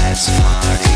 Let's party.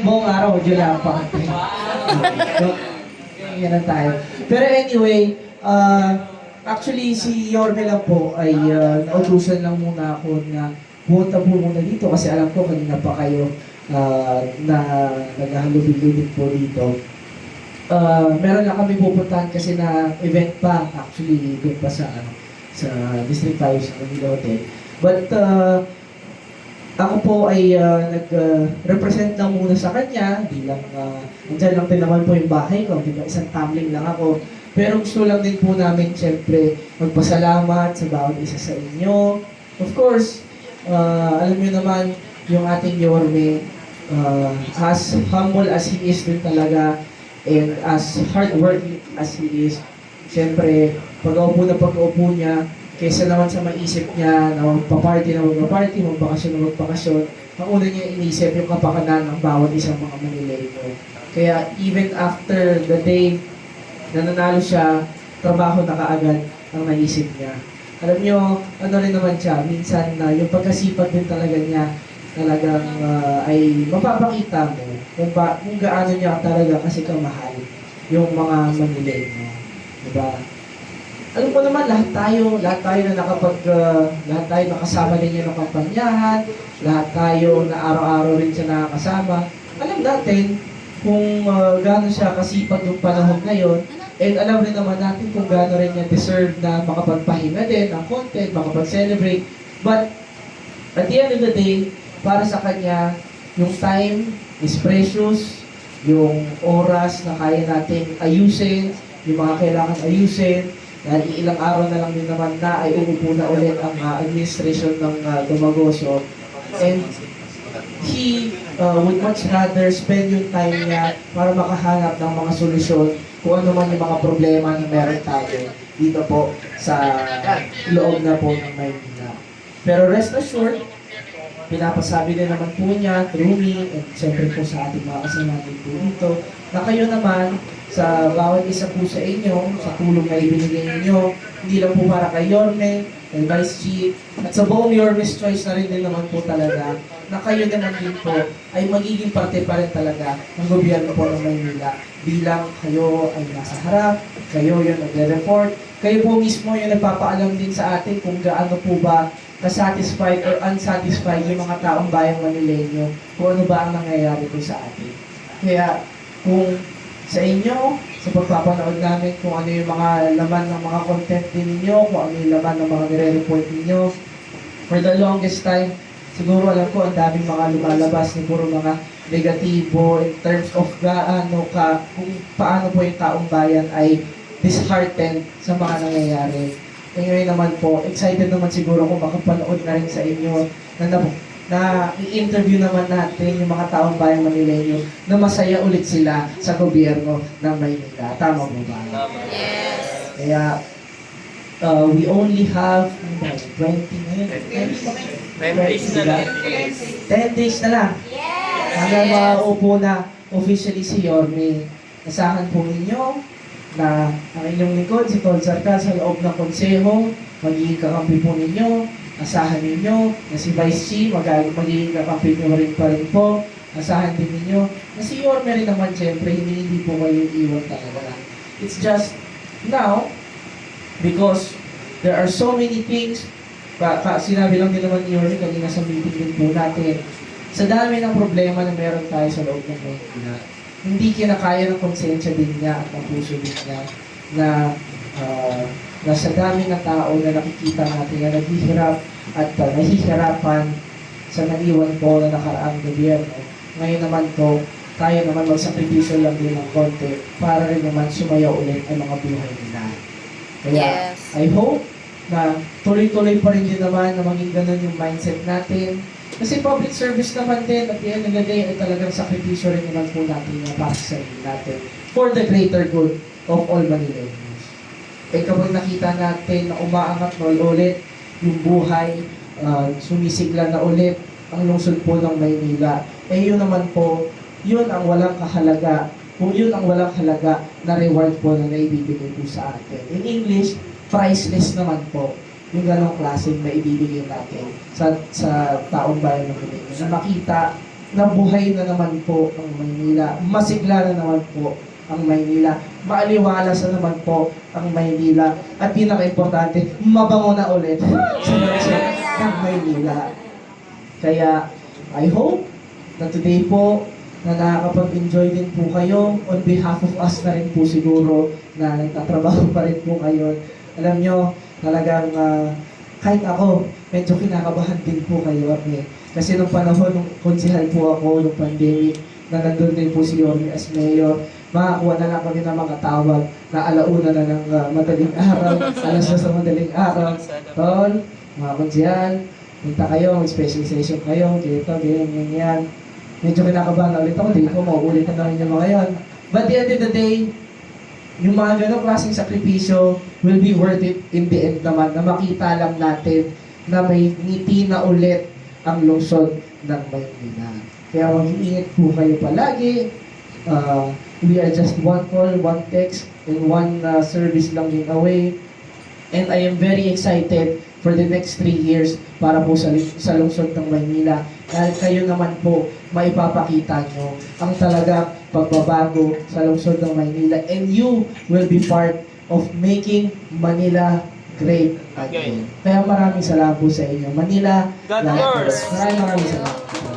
buong araw, July pa. Yan lang tayo. Pero anyway, actually si Yorme lang po ay nautusan lang muna ako na pumunta po muna dito kasi alam ko kanina pa kayo na naghahalubig-lubig po dito. Meron lang kami pupuntahan kasi na event pa actually doon pa sa District 5 sa Manila Hotel. But ako po ay nag-represent lang muna sa kanya bilang andyan lang din naman po yung bahay ko, diba? Isang tumbling lang ako. Pero gusto lang din po namin siyempre magpasalamat sa bawat isa sa inyo. Of course, alam niyo naman yung ating Yorme, as humble as he is din talaga and as hardworking as he is, siyempre pag-uupo niya, kaysa naman sa maisip niya na magpa-party, magbakasyon na magbakasyon, ang una niya inisip yung kapakanan ng bawat isang mga Manileño. Kaya even after the day na nanalo siya, trabaho na kaagad ang naisip niya. Alam niyo, ano rin naman siya, minsan yung pagkasipag din talaga niya, talagang ay mapapakita mo kung gaano niya talaga kasi kamahal yung mga Manileño. Diba? Alam ko naman, lahat tayo na lahat tayo nakasama din niya ng kampanyahan, lahat tayo na araw-araw rin siya nakakasama. Alam natin kung gaano siya kasipag yung panahon ngayon, and alam rin naman natin kung gaano rin niya deserve na makapagpahinga din ng content, makapag-celebrate. But at the end of the day, para sa kanya, yung time is precious, yung oras na kaya natin ayusin, yung mga kailangan ayusin, dahil ilang araw na lang din naman na ay uupo na ulit ang administration ng Dumagoso. And he would much rather spend yung time niya para makahanap ng mga solusyon kung ano man yung mga problema na meron tayo dito po sa loob na po ng Maynila. Pero rest assured, pinapasabi din naman po niya through me and siyempre po sa ating mga kasama po dito na kayo naman sa bawat isa po sa inyo, sa tulong na ibinigay ninyo, hindi lang po para kay Yorme, kay Vice Chief, at sa buong Yorme's Choice na rin din naman po talaga, na kayo naman din po ay magiging parte pa rin talaga ng gobyerno po ng Maynila. Bilang kayo ay nasa harap, kayo yung nagre-report, kayo po mismo yung nagpapaalam din sa atin kung gaano po ba kasatisfied or unsatisfied yung mga taong bayang Manileño, kung ano ba ang nangyayari po sa atin. Kaya kung sa inyo, sa pagpapanood namin kung ano yung mga laman ng mga content din ninyo, kung ano yung laman ng mga nire-report ninyo. For the longest time, siguro alam ko ang daming mga lumalabas na puro mga negatibo in terms of kung paano po yung taong bayan ay disheartened sa mga nangyayari. E ngayon naman po, excited naman siguro kung makapanood na rin sa inyo na i-interview naman natin yung mga taong bayang Manileño na masaya ulit sila sa gobyerno ng Maynila. Tama po ba? Yes. Kaya, we only have 20 ngayon. 10 days na lang. 10 days na lang. Hanggang maupo na officially si Yorme. Asahan po ninyo na ang inyong lingkod, si Tol Sarka, sa loob ng konseho, magiging kakampi po ninyo. Asahan ninyo na si Vice Chief, magiging kakampi nyo rin pa rin po. Asahan din ninyo na si Yorme rin naman, siyempre, hindi po kayo iwan talaga. It's just now, because there are so many things, sinabi lang din naman ni Yorme kanina sa meeting din po natin, sa dami ng problema na meron tayo sa loob ng Maynila, hindi kinakaya ng konsensya din niya at ng puso din niya na sa dami ng tao na nakikita natin na naghihirap at nahihirapan sa naiwan po na nakaraang gobyerno. Ngayon naman po, tayo naman magsakripisyo lang din ng konti para rin naman sumayaw ulit ang mga buhay nila. Kaya, Yes. I hope na tuloy-tuloy pa rin din naman na maging ganun yung mindset natin. Kasi public service naman din, at the end of the day, ay talagang sakripisyo rin naman po natin na para sa sarili natin for the greater good of all Manileños. Eh kapag nakita natin na umaangat na ulit yung buhay, sumisigla na ulit ang lungsod po ng Maynila, eh yun naman po, yun ang walang kahalaga, kung yun ang walang halaga na reward po na naibibigay po sa atin. In English, priceless naman po yung ganong klaseng na ibibigay natin sa taong bayan ng Pilipinas. Na makita nabuhay na naman po ang Maynila. Masigla na naman po ang Maynila. Maaliwalas na naman po ang Maynila. At pinaka-importante, mabango na ulit sa lungsod ng Maynila. Kaya, I hope na today po, na nakakapag-enjoy din po kayo on behalf of us na rin po siguro na nagtatrabaho pa rin po kayo. Alam nyo, talagang kahit ako, medyo kinakabahan din po kayo. Kasi nung panahon, nung konsihal po ako, nung pandemic, na nandun din po si Yorme as mayor, makakuha na lang kami ng mga tawag na alauna na ng madaling araw, alas na sa madaling araw. Tol, mga konsihal, punta kayo, may specialization kayo, dito, ganyan. Medyo kinakabahan na ulit ako, hindi ko mauulit na namin yung mga yan. But at the end of the day, yung mga ganong klaseng sakripisyo will be worth it in the end naman, na makita lang natin na may ngiti na ulit ang lungsod ng Maynila. Kaya mag-iingat po kayo palagi. We are just one call, one text, and one service lang din away. And I am very excited for the next 3 years para po sa lungsod ng Maynila. Dahil kayo naman po, maipapakita nyo ang talagang pagbabago sa lungsod ng Maynila. And you will be part of making Manila great again. Kaya maraming salamat po sa inyo. Manila, God lahat. bless. Maraming salamat.